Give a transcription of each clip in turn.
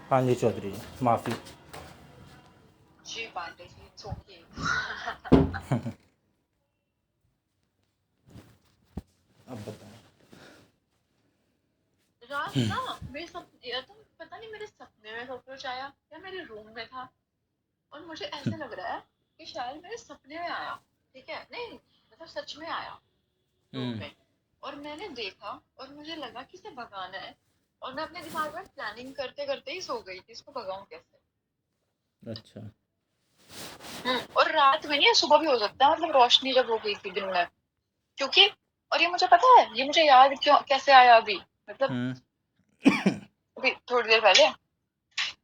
हाँ जी चौधरी जी, माफ़ी। जी Pandey ji, it's okay. अब बताएं। रात ना मेरे सपने, या तो पता नहीं मेरे सपने में कॉकरोच आया या मेरे रूम में था, और मुझे ऐसे लग रहा है कि शायद मेरे सपने में आया। ठीक है, नहीं मतलब सच में आया रूम हम्म। में। और मैंने देखा और मुझे लगा कि इसे भगाना है, और मैं अपने दिमाग में प्लानिंग करते करते ही सो गई कि इसको भगाऊं कैसे। अच्छा। और रात में नहीं है, सुबह भी हो सकता है, मतलब रोशनी जब हो गई थी दिन में, क्योंकि और ये मुझे पता है, ये मुझे याद क्यों कैसे आया अभी, मतलब हम्म। अभी थोड़ी देर पहले,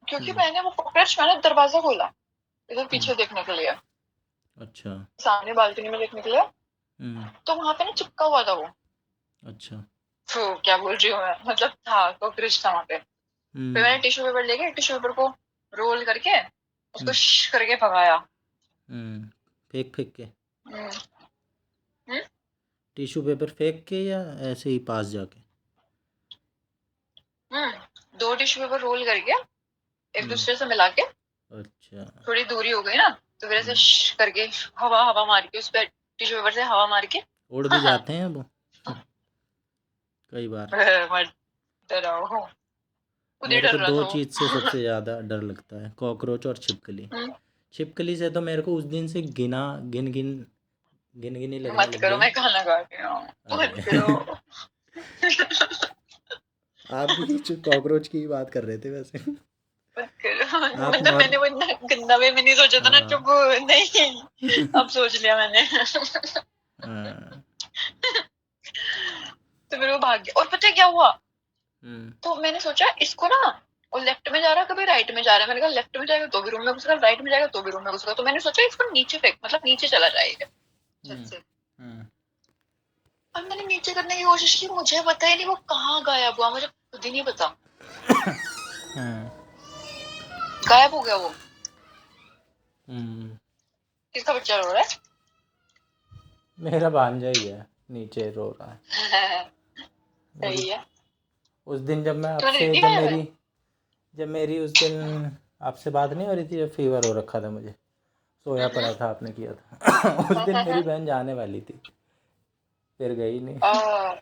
क्योंकि हम्म। मैंने दरवाजा खोला इधर हम्म। पीछे देखने के लिए, अच्छा। सामने बालकनी में देखने के लिए। हम्म। तो वहां पे ना चिपका हुआ था वो, अच्छा। तो क्या बोल रही हूँ मैं, मतलब था कॉकरोच था वहां पे। फिर हम्म। मैंने टिश्यू पेपर लेके टिश्यू पेपर को रोल करके उसको हम्म। करके भगाया। हम्म। फेंक फेंक के? हम्म, हम्म, टिश्यू पेपर फेंक के या ऐसे ही पास जाके? दो टिश्यू पेपर रोल करके एक हम्म। दूसरे से मिला के, अच्छा। थोड़ी दूरी हो गई ना, तो फिर ऐसे हम्म। करके हवा हवा मार के उस पर टिश्यू पेपर से हवा मार के। उड़ भी जाते हैं वो कई बार। मत डराओ, खुद ही मेरे डर को रहा दो था वो। चीज़ से सबसे ज़्यादा डर लगता है, कॉकरोच और छिपकली। हम्म, छिपकली से तो मेरे को उस दिन से गिन गिन गिन गिन ही लगने मत लग करो, गई। मैं खाना खा रही हूँ, अरे मत करो। आप भी कॉकरोच की ही बात कर रहे थे वैसे। मत करो, आप मतलब नॉर मैंने वो इतना गंदा वे में नहीं सोचा था ना, हाँ। चुप। नहीं, अब सोच लिया मैंने। हाँ। तो फिर वो भाग गया, और पता है क्या हुआ, हम्म। तो मैंने सोचा इसको ना, वो लेफ्ट में जा रहा है कभी राइट में जा रहा है, मैंने कहा लेफ्ट में जाएगा तो भी रूम में घुसेगा, राइट में जाएगा तो भी रूम में घुसेगा, तो मैंने सोचा इसको नीचे फेंक, मतलब नीचे चला जाएगा छत हम्म। से। हम्म। और मैंने नीचे करने की कोशिश की, मुझे पता ही नहीं वो कहाँ गायब हुआ, मुझे खुद ही नहीं पता, हम्म। गायब हो गया वो। हम्म। किसका बच्चा रो रहा मेरा भांजा ही है, नीचे रो रहा है। है? मेरी सही है। उस दिन जब मैं तुम्हारी आपसे दीदी जब गायब है? मेरी जब मेरी उस दिन आपसे बात नहीं हो रही थी, जब फीवर हो रखा था मुझे, सोया हम्म, पड़ा था, आपने किया था उस दिन मेरी हम्म, बहन जाने वाली थी, फिर गई नहीं। आ,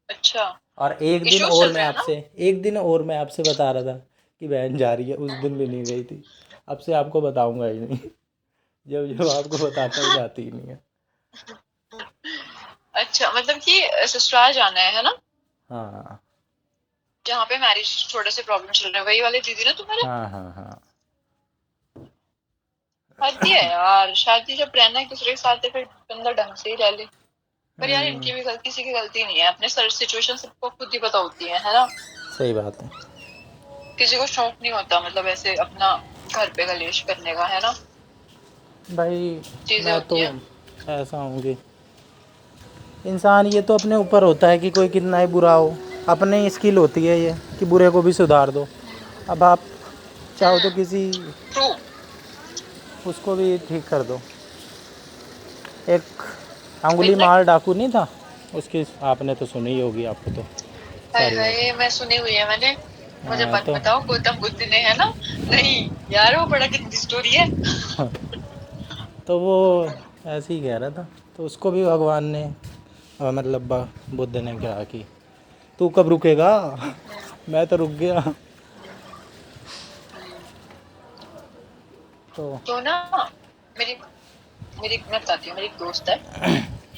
अच्छा। और इश्यूज चल रहे हैं ना? एक दिन और मैं आपसे बता रहा था कि बहन जा रही है, उस दिन भी नहीं गई थी। अब से आपको बताऊंगा ही नहीं। जब जब आपको बताता हूँ जाती ही नहीं है। अच्छा, मतलब कि ससुराल जाना है ना? हाँ जहाँ पे मैरिज थोड़े से प्रॉब्लम चल रहे हैं, वही वाले दीदी ना तुम्हारे? हाँ हाँ हाँ। हद ही है यार, शादी जब रहना है एक दूसरे के साथ है, फिर बंदा ढंग से ही रह ले। पर यार हम्म। इनकी भी गलती, किसी की गलती नहीं है, अपने सर सिचुएशन सबको खुद ही पता होती है ना? सही बात है। किसी को शौक नहीं होता, मतलब ऐसे अपना घर पे कलेश करने का, है ना? भाई चीजें मैं तो होती हैं। ऐसा हूँ कि इंसान, ये तो अपने ऊपर होता है कि कोई कितना ही बुरा हो, अपनी स्किल होती है ये कि बुरे को भी सुधार दो। अब आप चाहो तो किसी ट्रू। उसको भी ठीक कर दो। एक अंगुली मार एग्जैक्टली। डाकू नहीं था, उसकी आपने तो सुनी ही होगी, आपको तो हाय सारी बातें। हाय, मैं सुनी हुई है मैंने। मुझे हाँ मत तो बताओ गौतम बुद्ध ने, है ना? नहीं हाँ यार, वो बड़ा गंदी स्टोरी है। तो वो ऐसे ही कह रहा था, तो उसको भी भगवान ने मतलब बुद्ध ने कहा कि तू कब रुकेगा। मैं तो रुक गया। तो तो ना, मेरी मेरी मैं बताती हूँ, मेरी एक दोस्त है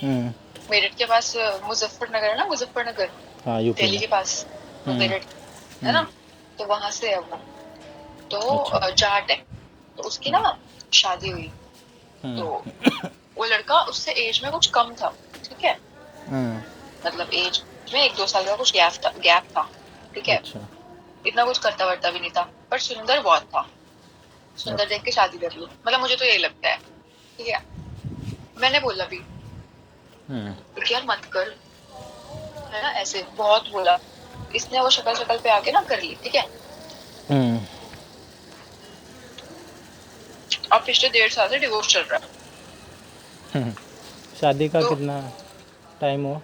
हम्म। मेरठ के पास, मुजफ्फरनगर है ना, मुजफ्फरनगर हाँ यूपी दिल्ली में। के पास, वो हम्म। मेरठ है हम्म। ना, तो वहां से है वो। तो अच्छा। जाट है, तो उसकी हम्म। ना शादी हुई। हम्म। तो वो लड़का उससे एज में कुछ कम था, ठीक है, हम्म। मतलब एज में एक दो साल का कुछ गैप था, ठीक है। अच्छा। इतना कुछ करता वर्ता भी नहीं था, पर सुंदर बहुत था। सुंदर अच्छा। देख के शादी कर ली, मतलब मुझे तो यही लगता है, ठीक है। मैंने बोला भी हम्म। कि यार मत कर, है ना, ऐसे बहुत बोला। इसने वो शक्ल शक्ल पे आके ना कर ली, ठीक है। हम्म। अब पिछले 1.5 साल से डिवोर्स चल रहा है। शादी का तो कितना टाइम हुआ?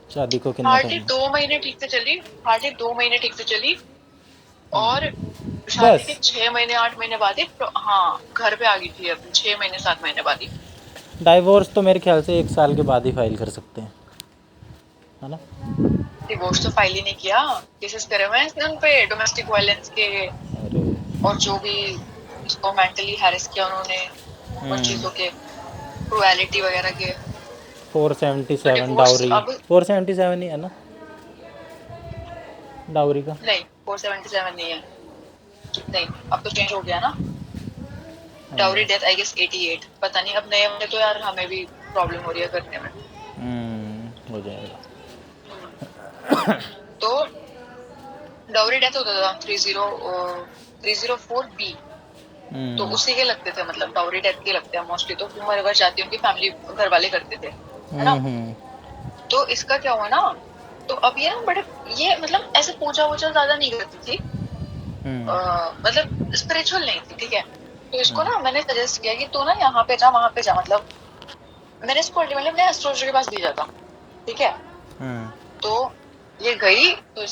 शादी को कितना हार्डली टाइम हुआ? 2 महीने ठीक से चली, हार्डली 2 महीने ठीक से चली। और शादी के बस 6 महीने 8 महीने बाद ही हाँ घर पे आ गई थी अपने 6 महीने 7 महीने बाद ही। डाइवोर्स तो मेरे ख्याल से 1 साल के बाद ही फाइल कर सकते हैं, है ना? डिवोर्स तो फाइल ही नहीं किया, केसेस करे हुए हैं इसने उन पे डोमेस्टिक वायलेंस के, अरे और जो भी उसको मेंटली हैरेस किया उन्होंने, उन चीजों के क्रुएलिटी वगैरह के। तो 477 डिवोर्स डाउरी, अब 477 ही है ना डाउरी का? नहीं 477 नहीं है, नहीं अब तो चेंज हो गया ना। डाउरी हाँ। डेथ आई गेस 88, पता नहीं अब नए में तो यार हमें भी प्रॉब्लम हो रही है करने में। हो जाएगा। तो डाउरी डेथ होता था 304B, तो हम्म। उसी के लगते थे, मतलब डाउरी डेथ के लगते हैं मोस्टली, तो उम्र अगर जाती है उनकी फैमिली घर वाले करते थे, है ना। हम्म। तो इसका क्या हुआ ना, तो अब ये ना बड़े, ये मतलब ऐसे पूजा वूजा ज्यादा नहीं करती थी, हम्म। मतलब स्पिरिचुअल नहीं थी, ठीक है। तो इसको ना मैंने सजेस्ट किया कि तू ना यहाँ पे जा वहां पे जा, मतलब मैंने इसको अल्टीमेटली अपने एस्ट्रोलॉजर के पास भेजा था, ठीक है। हम्म। तो ये गई तो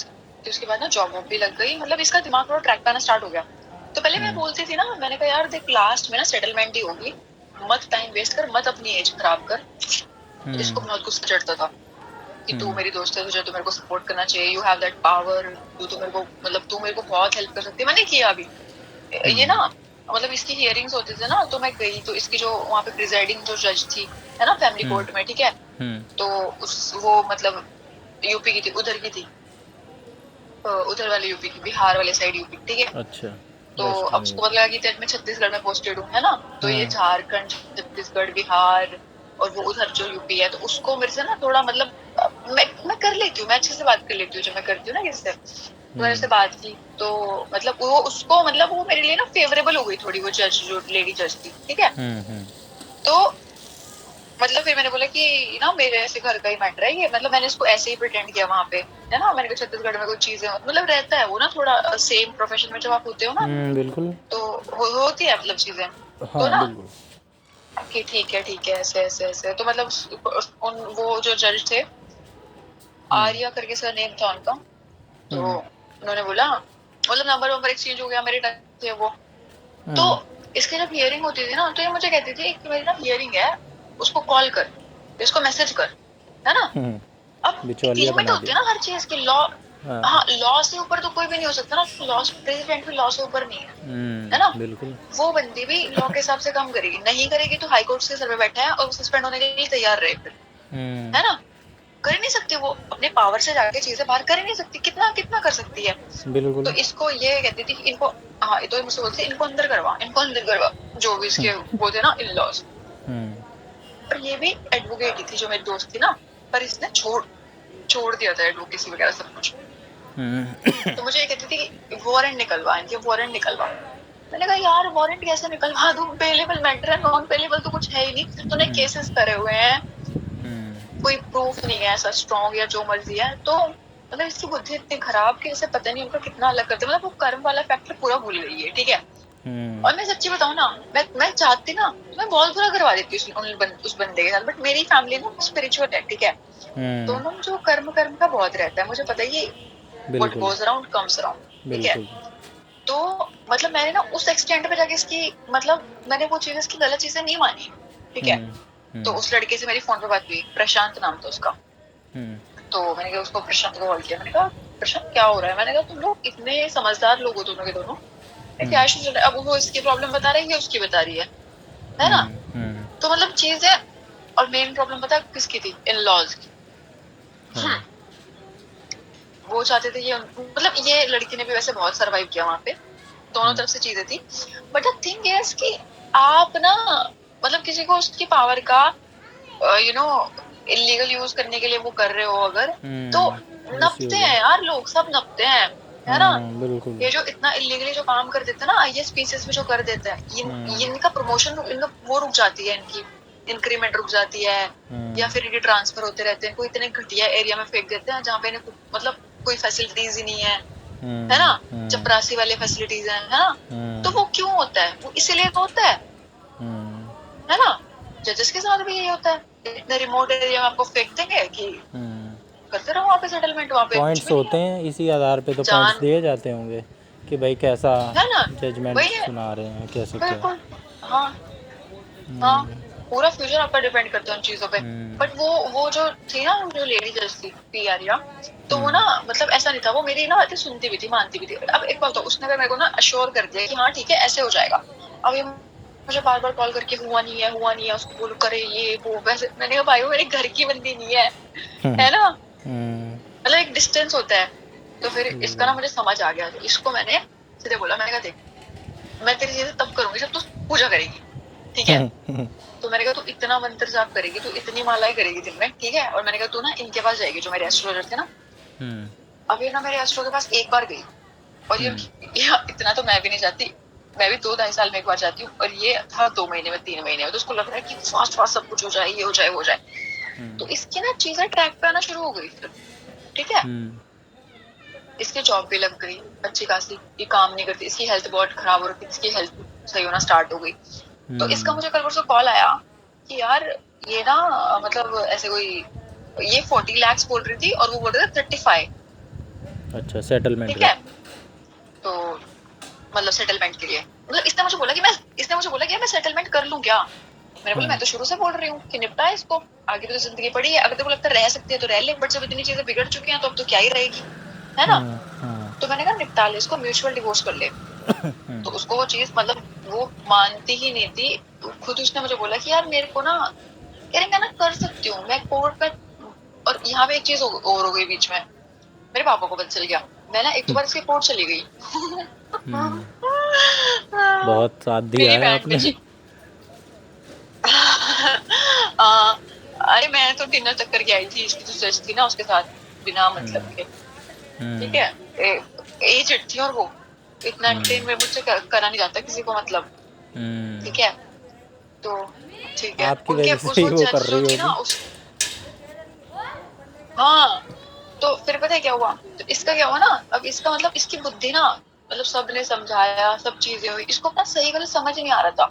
इसके बाद ना जॉब वॉब भी लग गई, मतलब इसका दिमाग थोड़ा ट्रैक पे आना स्टार्ट हो गया। तो पहले मैं हम्म। बोलती थी ना, मैंने कहा यार देख लास्ट में ना सेटलमेंट ही होगी, मत टाइम वेस्ट कर, मत अपनी एज खराब कर। इसको हम्म। बहुत गुस्सा चढ़ता था कि तू हम्म। मेरी दोस्त है, तुझे तो मेरे को सपोर्ट करना चाहिए, यू हैव दैट पावर, तू तो मेरे को मतलब तू मेरे को बहुत हेल्प कर सकती है। मैंने किया अभी ये हम्म। ना, मतलब इसकी हियरिंग्स होती थी ना, तो मैं गई, तो इसकी जो वहाँ पे प्रिजाइडिंग जो जज थी, है ना फैमिली हम्म। कोर्ट में, ठीक है। हम्म। तो उस वो मतलब यूपी की थी, उधर की थी, उधर वाले यूपी की, बिहार वाले साइड यूपी, ठीक है। अच्छा। तो अब वेस्टर्न उसको पता लगा यूपी। कि तेज मैं छत्तीसगढ़ में पोस्टेड हूँ, है ना। तो ये हम्म। झारखंड छत्तीसगढ़ बिहार और वो उधर जो यूपी है, तो उसको मेरे से ना थोड़ा मतलब मैं कर लेती हूँ, मैं अच्छे से बात कर लेती हूँ जब मैं करती हूँ ना किसी से, तो मैंने हम्म। उससे बात की, तो मतलब वो उसको मतलब वो मेरे लिए ना फेवरेबल हो गई थोड़ी, वो जज जो लेडी जज थी, ठीक है। हम्म। तो मतलब फिर मैंने बोला कि ना मेरे ऐसे घर का ही मैटर है ये, मतलब मैंने इसको ऐसे ही प्रिटेंड किया वहां पे, है ना। मैंने कहा छत्तीसगढ़ में कुछ चीजें मतलब रहता है वो ना थोड़ा सेम प्रोफेशन में जब आप होते हो ना, बिल्कुल। तो होती है मतलब चीजें। तो हाँ ना बिल्कुल। कि ठीक है ऐसे ऐसे ऐसे, तो मतलब उन वो जो जज थे, हम्म। आर्या करके सर नेम था उनका, तो हम्म। उन्होंने बोला, मतलब नंबर वंबर एक्सचेंज हो गया, मेरे टाइम थे वो। तो हम्म। इसकी जब हियरिंग होती थी ना, तो ये मुझे कहती थी कि मेरी ना हियरिंग है, उसको कॉल कर, इसको मैसेज कर, है ना। अब बिचौलिया लिमिट बना होती है दिया। ना हर चीज की, लॉ, हाँ। हाँ लॉ से ऊपर तो कोई भी नहीं हो सकता ना, लॉ प्रेसिडेंट भी लॉ से ऊपर नहीं है ना। बिल्कुल। वो बंदी भी लॉ के हिसाब से काम करेगी, नहीं करेगी तो हाई कोर्ट के सर पे बैठा है और वो सस्पेंड होने के लिए तैयार रहे फिर, हम्म। है ना। कर ही नहीं सकती वो, अपने पावर से जाके चीजें बाहर कर ही नहीं सकती, कितना कितना कर सकती है। तो बिल्कुल। इसको ये कहती थी कि इनको, हाँ तो ये मुझसे बोलती थी इनको अंदर करवा, इनको अंदर करवा, जो भी इसके वो थे ना इन लॉज। हम्म। पर ये भी एडवोकेट ही थी जो मेरी दोस्त थी ना, पर इसने छोड़ छोड़ दिया था एडवोकेसी वगैरह सब कुछ। हम्म। तो मुझे ये कहती थी कि वारंट निकलवा, इनके वारंट निकलवा। मैंने कहा यार वारंट कैसे निकलवा दूं, पेलेबल मैटर है, नॉन पेलेबल तो कुछ है ही नहीं, तूने केसेस करे हुए हैं, कोई प्रूफ नहीं है ऐसा स्ट्रॉन्ग या जो मर्जी है। तो मतलब इसकी बुद्धि इतनी खराब कि इसे पता नहीं उनका कितना अलग करते, मतलब वो कर्म वाला फैक्टर पूरा भूल गई है, ठीक है। हम्म। और मैं सच्ची बताऊं ना, मैं चाहती ना तो मैं बहुत बुरा करवा देती उस बंदे के साथ, बट मेरी फैमिली ना स्पिरिचुअल है, ठीक है। तो ना जो कर्म कर्म का बहुत रहता है, मुझे पता है ये व्हाट बिल्कुल। गोज अराउंड कम्स अराउंड, ठीक है। बिल्कुल। तो मतलब मैंने ना उस एक्सटेंड पे जाके इसकी मतलब मैंने वो चीजें इसकी गलत चीजें नहीं मानी, ठीक है। हम्म। तो हम्म। उस लड़के से मेरी फोन पे बात हुई, प्रशांत नाम था उसका। हम्म। तो मैंने कहा उसको प्रशांत को कॉल किया, मैंने कहा प्रशांत क्या हो रहा है, मैंने कहा तुम लोग इतने समझदार लोग हो दोनों के दोनों, क्या इशू चल रहा है। अब वो इसकी प्रॉब्लम बता रही है, उसकी बता रही है ना। हम्म। तो मतलब चीज है, और मेन प्रॉब्लम पता है किसकी थी, इन लॉज की। हाँ। वो चाहते थे ये मतलब ये लड़की ने भी वैसे बहुत सरवाइव किया वहां पे, दोनों तरफ से चीजें थी। बट द थिंग इज कि आप ना मतलब किसी को उसकी पावर का इलीगल यूज करने के लिए वो कर रहे हो अगर, तो मिस नपते यूज है। हैं यार लोग, सब नपते हैं, है ना। बिल्कुल। ये जो इतना इलीगली जो काम कर देते हैं ना आईएएस पीसीएस में जो कर देते हैं, इनका प्रमोशन इनका वो रुक जाती है, इनकी इंक्रीमेंट रुक जाती है, या फिर इनके ट्रांसफर होते रहते हैं, इनको इतने घटिया एरिया में फेंक देते हैं जहाँ पे इन्हें मतलब कोई फैसिलिटीज ही नहीं है ना। चपरासी वाले फैसिलिटीज है ना। तो वो क्यों होता है, वो इसीलिए तो होता है ना। जजेस के साथ भी यही होता है, इतने रिमोट एरिया में आपको फेंक देंगे कि करते रहो वहां पे सेटलमेंट, वहां पे कुछ पॉइंट्स भी नहीं होते है। हैं, इसी आधार पे तो पॉइंट्स जान दिए जाते होंगे कि भाई कैसा है ना, जजमेंट वही है, सुना रहे हैं, कैसे क्या। बिल्कुल। हाँ हाँ, हम्म, पूरा फ्यूचर आपका डिपेंड करता है उन चीजों पे। हम्म, बट वो जो थी ना, जो लेडी जज थी पी आर्या, तो वो हम्म, ना मतलब ऐसा नहीं था, वो मेरी ना बातें सुनती भी थी, मानती भी थी। अब एक बात तो उसने अगर मेरे को ना अश्योर कर दिया कि हाँ ठीक है ऐसे हो जाएगा, अब ये मुझे बार बार कॉल करके हुआ नहीं है, हुआ नहीं है, उसको बोलो करे ये वो वैसे, मैंने कहा भाई वो मेरे घर की बंदी नहीं है ना, हम्म, मतलब एक डिस्टेंस होता है। तो फिर इसका ना बिल्कुल। मुझे समझ आ गया, तो इसको मैंने सीधे बोला, मैंने कहा देख, मैं तेरी चीजें तब करूंगी जब तू पूजा करेगी, ठीक है। हम्म, तो मैंने कहा तू इतना मंत्र जाप करेगी, तू इतनी मालाएं करेगी दिन में, ठीक है। और मैंने कहा तू ना इनके पास जाएगी, जो मेरे एस्ट्रोलॉजर थे ना। हम्म, अब ये ना मेरे एस्ट्रो के पास एक बार गई, और ये इतना तो मैं भी नहीं जाती, मैं भी 2-2.5 साल में एक बार जाती हूँ, और ये था 2 महीने में, 3 महीने में। तो उसको लग रहा है कि फास्ट फास्ट सब कुछ हो जाए, ये हो जाए, हो जाए। तो इसकी ना चीजें ट्रैक पे आना शुरू हो गई फिर, ठीक है। हम्म, इसकी जॉब भी लग गई अच्छी खासी, ये काम नहीं करती, इसकी हेल्थ बहुत खराब हो रही थी, इसकी हेल्थ सही होना स्टार्ट हो गई। तो इसका मुझे कल परसों कॉल आया कि यार ये ना मतलब ऐसे कोई, ये 40 lakhs बोल रही थी और वो बोल रहे थे 35, अच्छा, सेटलमेंट ठीक का। है। तो मतलब सेटलमेंट के लिए, मतलब इसने मुझे बोला कि मैं सेटलमेंट कर लूं क्या। मैंने बोला मैं हाँ, तो शुरू से बोल रही हूँ कि निपटा है इसको, आगे भी तो जिंदगी पड़ी है, अगर तेरे को लगता है रह सकती है तो रह ले, बट जब इतनी चीजें बिगड़ चुकी हैं तो अब तो क्या ही रहेगी, है ना। हाँ, हाँ, तो मैंने कहा निपटा ले इसको, म्यूचुअल डिवोर्स कर ले। तो हम्म, उसको वो चीज मतलब वो मानती ही नहीं थी। खुद उसने मुझे बोला कि यार मेरे को ना, कह रही मैं ना कर सकती हूँ, मैं कोर्ट में। और यहाँ पे एक चीज और हो गई बीच में, मेरे पापा को पता चल गया। मैं ना एक दो बार इसके कोर्ट चली गई। हम्म, बहुत साथ दिया मेरी है बैंड आपने। बजी। आ, अरे मैं तो डिनर तक करके आई थी, इसकी जो जज थी ना उसके साथ, बिना मतलब के, ठीक हम्म, है। एजेड थी, और वो इतना एंटरटेन में मुझसे करा नहीं जाता किसी को, मतलब, ठीक है। तो ठीक है, आपकी उनके वजह से उस ही वो वो कर जज जो रही थी ना होगी। उस, हाँ। तो फिर पता है क्या हुआ, तो इसका क्या हुआ ना, अब इसका मतलब इसकी बुद्धि ना, मतलब सबने समझाया, सब चीजें हुई, इसको अपना सही गलत समझ ही नहीं आ रहा था।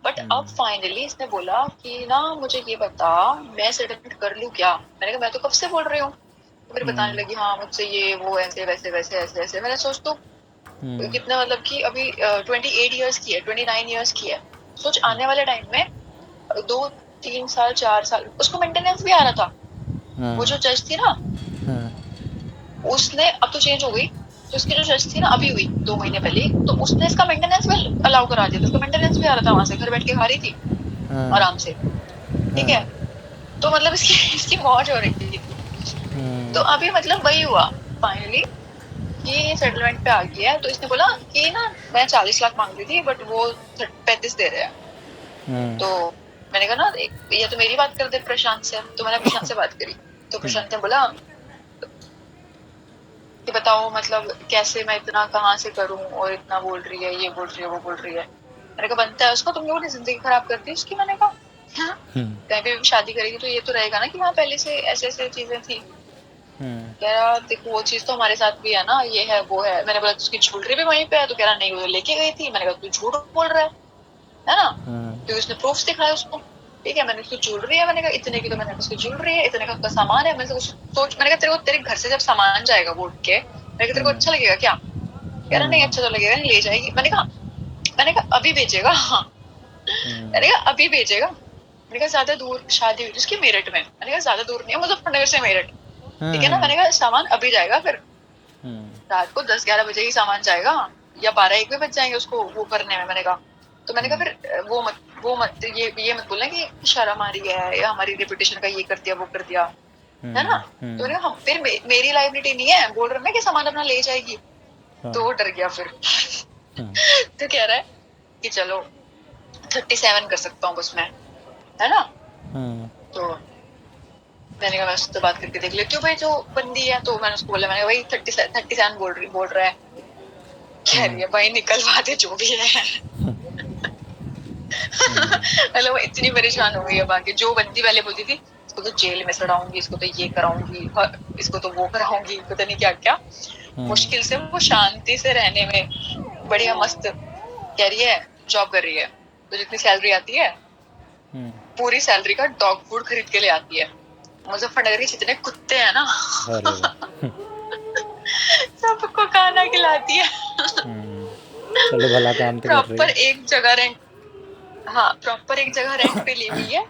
बट अब फाइनली इसने बोला कि ना मुझे ये बता, मैं सेटलमेंट कर लूं क्या। मैंने कहा मैं तो कब से बोल रही हूँ। तो फिर बताने लगी हाँ मुझसे ये वो ऐसे वैसे वैसे ऐसे ऐसे। मैंने सोच तो कितना मतलब कि अभी 28 ईयर्स की है, 29 ईयर्स की है। सोच आने वाले टाइम में 2-3 साल 4 साल उसको मेंटेनेंस भी आ रहा था। वो जो जज थी ना, उसने अब तो चेंज हो गई, तो इसकी जो जज थी ना अभी हुई 2 महीने पहले, तो उसने इसका मेंटेनेंस भी अलाउ करा दिया था, उसका मेंटेनेंस भी आ रहा था, वहां से घर बैठ के खा रही थी आराम से, ठीक है। तो मतलब इसकी इसकी मौज हो रही थी। तो अभी मतलब वही हुआ फाइनली कि सेटलमेंट पे आ गया है। तो इसने बोला कि ना मैं 40 लाख मांग रही थी, बट वो 35 दे रहे हैं। तो मैंने कहा ना ये तो मेरी बात कर दे प्रशांत से, तो मैंने प्रशांत से बात करी। तो प्रशांत ने बोला कि बताओ मतलब कैसे मैं इतना कहाँ से करूं, और इतना बोल रही है, ये बोल रही है, वो बोल रही है। मैंने कहा बनता है उसको, तुम लोगों ने जिंदगी खराब कर दी उसकी। मैंने कहा हाँ, कहीं पे भी शादी करेगी तो ये तो रहेगा ना कि हाँ पहले से ऐसे ऐसे चीजें थी। कह रहा देखो वो चीज तो हमारे साथ भी है ना, ये है वो है। मैंने बोला उसकी ज्वेलरी भी वहीं पे है, तो कह रहा नहीं वो लेके गई थी। मैंने कहा तू झूठ बोल रहा है ना, क्योंकि उसने प्रूफ दिखाया उसको, ठीक है। मैंने उसकी ज्वेलरी है, मैंने कहा इतने की, तो मैंने उसकी ज्वेलरी है, इतने का उसका सामान है। मैंने सोच, मैंने कहा तेरे को तेरे घर से जब सामान जाएगा वोट के, मैंने कहा तेरे को अच्छा लगेगा क्या। कह रहा नहीं अच्छा तो लगेगा नहीं, ले जाएगी। मैंने कहा अभी भेजेगा, हाँ। मैंने कहा अभी भेजेगा। मैंने कहा ज्यादा दूर शादी हुई उसकी मेरठ में, मैंने कहा ज्यादा दूर नहीं है, मुजफ्फरनगर से मेरठ, ठीक है ना। मैंने कहा सामान अभी जाएगा, फिर रात को 10-11 बजे ही सामान जाएगा, या 12-1 भी बज जाएंगे उसको वो करने में। मैंने कहा तो मैंने कहा फिर वो मत ये मत बोलना कि शर्म आ रही है या हमारी रेपुटेशन का ये कर दिया वो कर दिया, है ना। तो मैंने कहा हम फिर मेरी लाइबिलिटी नहीं है, बोल रहे ना कि सामान अपना ले जाएगी। तो वो डर गया फिर। तो कह रहा है कि चलो 37 कर सकता हूँ बस मैं, है ना। तो मैंने कहा मैं उससे बात करके देख लेती हूँ भाई जो बंदी है। तो मैंने उसको बोला, मैंने भाई 37 बोल रहा है। कह रही है भाई निकलवा दे जो भी है। मतलब वो इतनी परेशान हो गई है बाकी, जो बंदी पहले बोलती थी इसको तो जेल में सड़ाऊंगी, इसको तो ये कराऊंगी, इसको तो वो कराऊंगी, पता नहीं क्या क्या, मुश्किल से वो शांति से रहने में बढ़िया मस्त कह रही है, जॉब कर रही है। तो जितनी सैलरी आती है पूरी सैलरी का डॉग फूड खरीद के ले आती है। मुजफ्फरनगर के जितने कुत्ते हैं ना अरे वाह। सबको खाना खिलाती है। चलो भला काम तो कर रही प्रॉपर है। एक जगह रेंट, हाँ प्रॉपर एक जगह रेंट पे ली हुई है,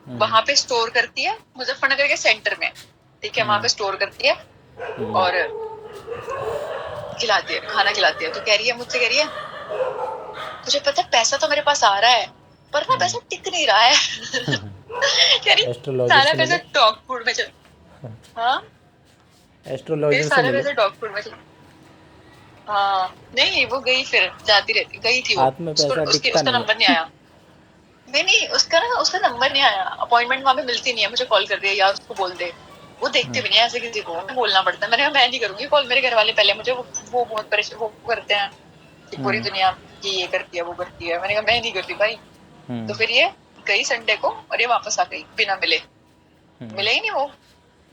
हम्म वहां पे स्टोर करती है मुजफ्फरनगर के सेंटर में, ठीक है, वहां हम्म पे स्टोर करती है हम्म और खिलाती है, खाना खिलाती है। तो कह रही है, मुझसे कह रही है, तुझे पता है पैसा तो मेरे पास आ रहा है पर ना पैसा टिक नहीं रहा है। कह रही एस्ट्रोलॉजर सारा से पैसा मिले। डॉग फूड में चल, हाँ ये एस्ट्रोलॉजर से सारा मिले। पैसा डॉग फूड में चल। हाँ नहीं वो गई, फिर जाती रहती, गई थी वो, हाथ में उसको पैसा उसके टिकता उसका नहीं नंबर नहीं है। आया। नहीं नहीं उसका ना, उसका नंबर नहीं आया, अपॉइंटमेंट वहां पे मिलती नहीं है, मुझे कॉल कर रही है यार उसको बोल दे। वो देखते भी नहीं है ऐसे किसी को, बोलना पड़ता है। मैंने कहा मैं नहीं करूंगी कॉल, मेरे घर वाले पहले मुझे वो बहुत परेशान वो करते हैं कि पूरी हम्म दुनिया की ये करती है वो करती है। मैंने कहा मैं नहीं करती भाई। तो हम्म फिर ये गई संडे को और ये वापस आ गई बिना मिले, हम्म मिले ही नहीं वो,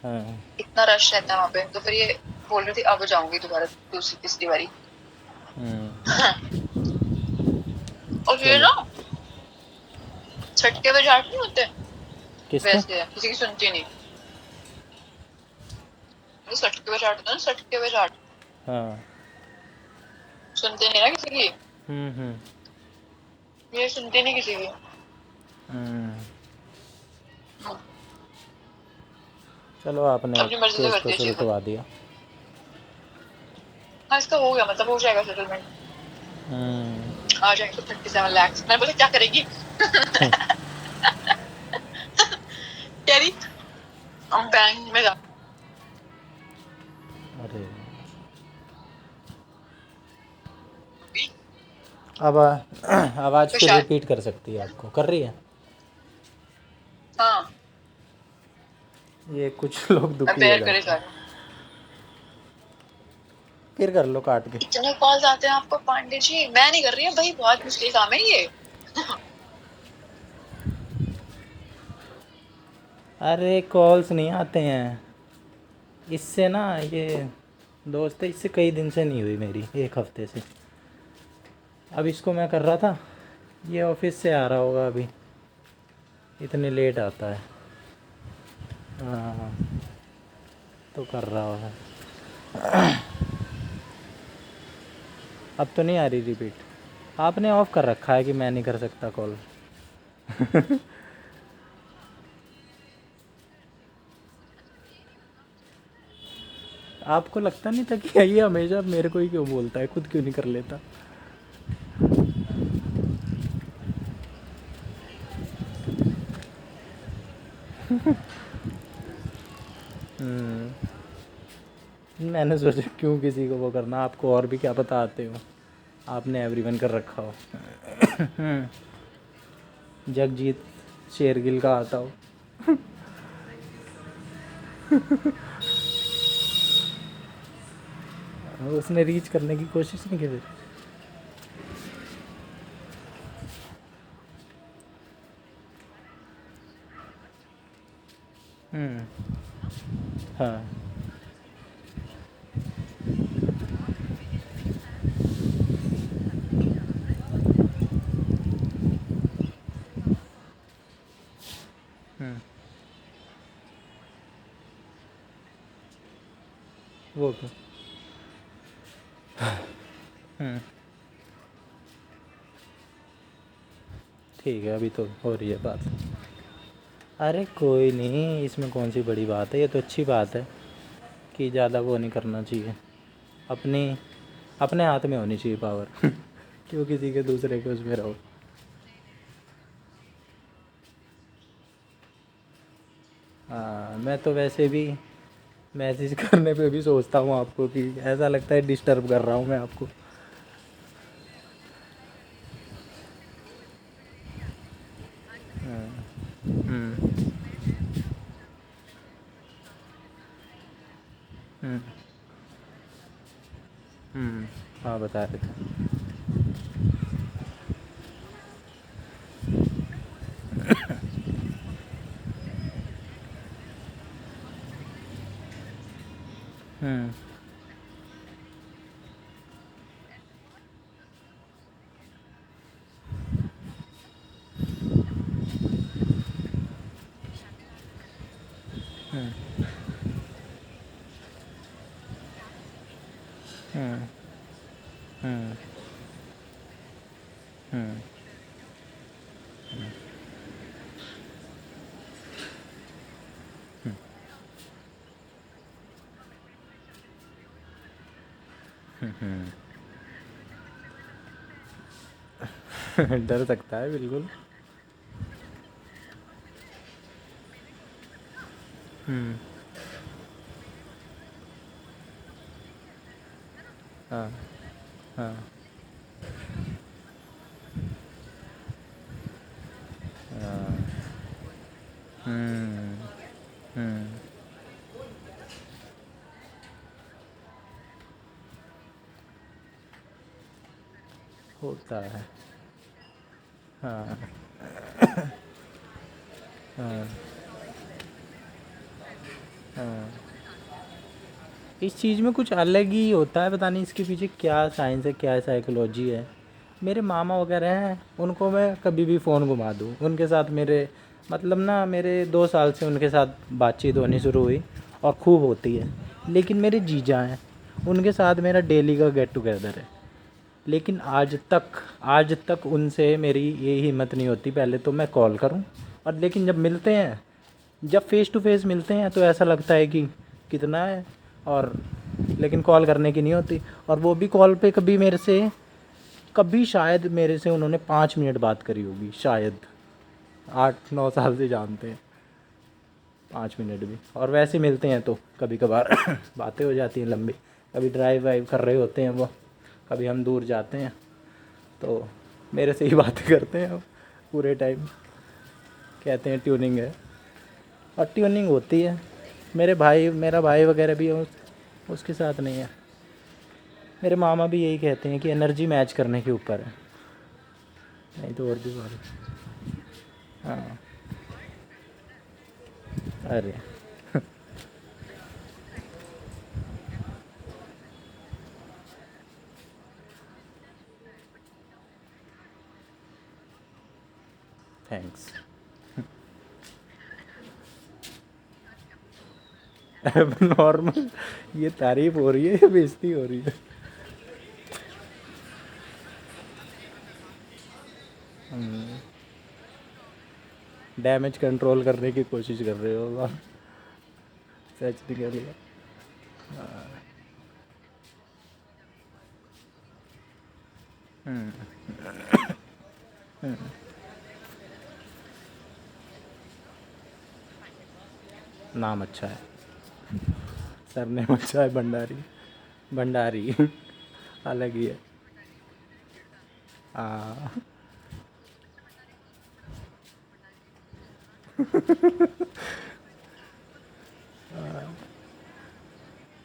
हाँ इतना रश रहता है वहां पे। तो फिर ये बोल रही थी अब जाऊंगी दोबारा दूसरी तीसरी बारी। हम्म और फिर चलो। ना छटके पे झाट नहीं होते किसके? वैसे है, किसी की सुनती नहीं। ये सटके पे झाट होता है ना, सटके पे झाट, हाँ सुनते नहीं ना किसी की, हम्म। ये सुनते नहीं किसी की। हम्म चलो आपने अब अपनी मर्जी से केस तो करती है चीजें। सुलटवा दिया। हाँ इसका हो गया, मतलब हो जाएगा सेटलमेंट, हम्म आ जाएंगे 37 लाख। मैंने बोला क्या करेगी? कह रही हम बैंक में अरे जाऊंगी। अब आवाज़ तो फिर शायद रिपीट कर सकती है, आपको कर रही है। हाँ ये कुछ लोग दुखी हो बेयर करे जाते हैं। सारे। फिर कर लो काट के। इतने कॉल्स आते हैं आपको पांडे जी, मैं नहीं कर रही हूँ भाई, बहुत मुश्किल काम है ये। अरे कॉल्स नहीं आते हैं इससे ना, ये दोस्त है, इससे कई दिन से नहीं हुई मेरी, एक हफ्ते से। अब इसको मैं कर रहा था, ये ऑफिस से आ रहा होगा अभी, इतने लेट आता है। हाँ तो कर रहा होगा। अब तो नहीं आ रही रिपीट। आपने ऑफ कर रखा है कि मैं नहीं कर सकता कॉल। आपको लगता नहीं था कि ये हमेशा मेरे को ही क्यों बोलता है, खुद क्यों नहीं कर लेता? मैंने सोचा क्यों किसी को वो करना, आपको और भी क्या पता आते हो, आपने एवरीवन कर रखा हो। जगजीत शेरगिल का आता हो। उसने रीच करने की कोशिश नहीं की फिर। हाँ वो क्यों? ठीक है, अभी तो हो रही है बात। अरे कोई नहीं, इसमें कौन सी बड़ी बात है, ये तो अच्छी बात है कि ज़्यादा वो नहीं करना चाहिए। अपनी अपने हाथ में होनी चाहिए पावर। क्यों किसी के दूसरे के उसमें रहो। हाँ मैं तो वैसे भी मैसेज करने पे भी सोचता हूँ आपको, कि ऐसा लगता है डिस्टर्ब कर रहा हूँ मैं आपको। हम्म हम्म हाँ बता रहे थे। हम्म हम्म हम्म हम्म हम्म डर सकता है बिल्कुल। हम्म हाँ हाँ हाँ हम्म हम्म होता है। हाँ हाँ हाँ इस चीज़ में कुछ अलग ही होता है, पता नहीं इसके पीछे क्या साइंस है, क्या साइकोलॉजी है। मेरे मामा वगैरह हैं, उनको मैं कभी भी फ़ोन घुमा दूँ, उनके साथ मेरे मतलब ना मेरे 2 साल से उनके साथ बातचीत होनी शुरू हुई और खूब होती है। लेकिन मेरे जीजा हैं, उनके साथ मेरा डेली का गेट टुगेदर है। लेकिन आज तक उनसे मेरी ये हिम्मत नहीं होती, पहले तो मैं कॉल करूं, और लेकिन जब मिलते हैं, जब फ़ेस टू फेस मिलते हैं तो ऐसा लगता है कि कितना है, और लेकिन कॉल करने की नहीं होती। और वो भी कॉल पे कभी मेरे से, कभी शायद मेरे से उन्होंने 5 मिनट बात करी होगी शायद। 8-9 साल से जानते हैं, 5 मिनट भी, और वैसे मिलते हैं तो कभी कभार बातें हो जाती हैं लंबी। कभी ड्राइव वाइव कर रहे होते हैं वो, कभी हम दूर जाते हैं, तो मेरे से ही बातें करते हैं वो पूरे टाइम। कहते हैं ट्यूनिंग है, और ट्यूनिंग होती है। मेरा भाई वगैरह भी है, उसके साथ नहीं है। मेरे मामा भी यही कहते हैं कि एनर्जी मैच करने के ऊपर है, नहीं तो और भी बात। हाँ अरे थैंक्स। अब नॉर्मल, ये तारीफ हो रही है या बेइज्जती हो रही है? डैमेज कंट्रोल करने की कोशिश कर रहे हो आप? सच निकल गया। नाम अच्छा है, सरनेम अच्छा है, भंडारी। भंडारी अलग ही है। हाँ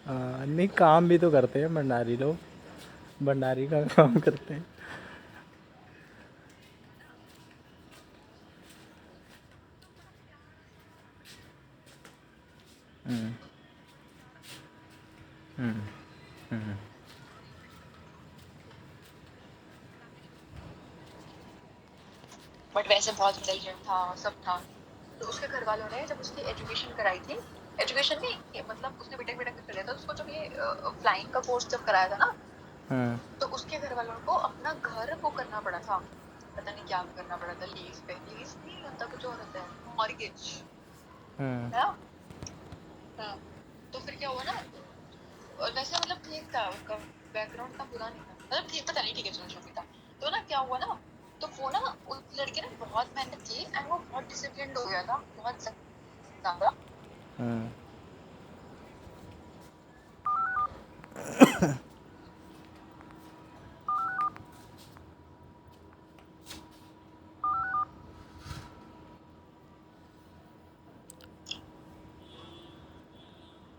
हाँ, नहीं काम भी तो करते हैं भंडारी लोग, भंडारी का काम करते हैं। हम्म हम्म हम्म बट वैसे बहुत इंटेलिजेंट था, सब था। तो उसके घर वालों ने जब उसकी एजुकेशन कराई थी, एजुकेशन नहीं मतलब उसने बीटेक बीटेक कर लिया था, उसको जब ये फ्लाइंग का कोर्स जब कराया था ना, हम्म तो उसके घर वालों को अपना घर वो करना पड़ा था। पता नहीं क्या करना पड़ा था, लीज पे, लीज नहीं होता कुछ और होता है, मॉर्गेज हम्म है ना। हाँ। तो फिर क्या हुआ ना, और वैसे मतलब ठीक था उनका, बैकग्राउंड इतना बुरा नहीं था, मतलब ठीक, पता नहीं, ठीक है चलो जो भी था। तो ना क्या हुआ ना, तो वो ना उस लड़के ने बहुत मेहनत की एंड वो बहुत डिसिप्लिन्ड हो गया था, बहुत ज्यादा। Hmm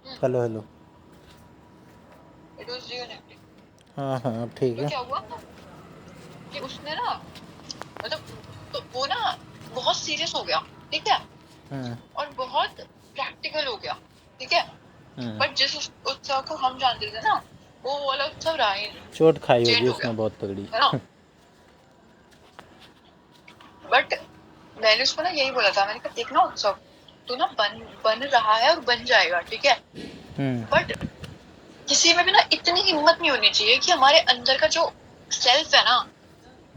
hello hello. It was real. हाँ हाँ अब ठीक तो है। क्या हुआ कि उसने ना, मतलब, तो वो ना बहुत सीरियस हो गया, ठीक है, हम्म और बहुत प्रैक्टिकल हो गया, ठीक है। हम्म बट जिस उत्सव को हम जानते थे ना, वो वाला उत्सव रहा ही नहीं, चोट खाई होगी चेंज हो उसने गया, बहुत तगड़ी। है ना। बट मैंने उसको ना यही बोला था, मैंने कहा देखना उत्सव, तू ना बन बन रहा है और बन जाएगा, ठीक है। हम्म बट किसी में भी ना इतनी हिम्मत नहीं होनी चाहिए कि हमारे अंदर का जो सेल्फ है ना,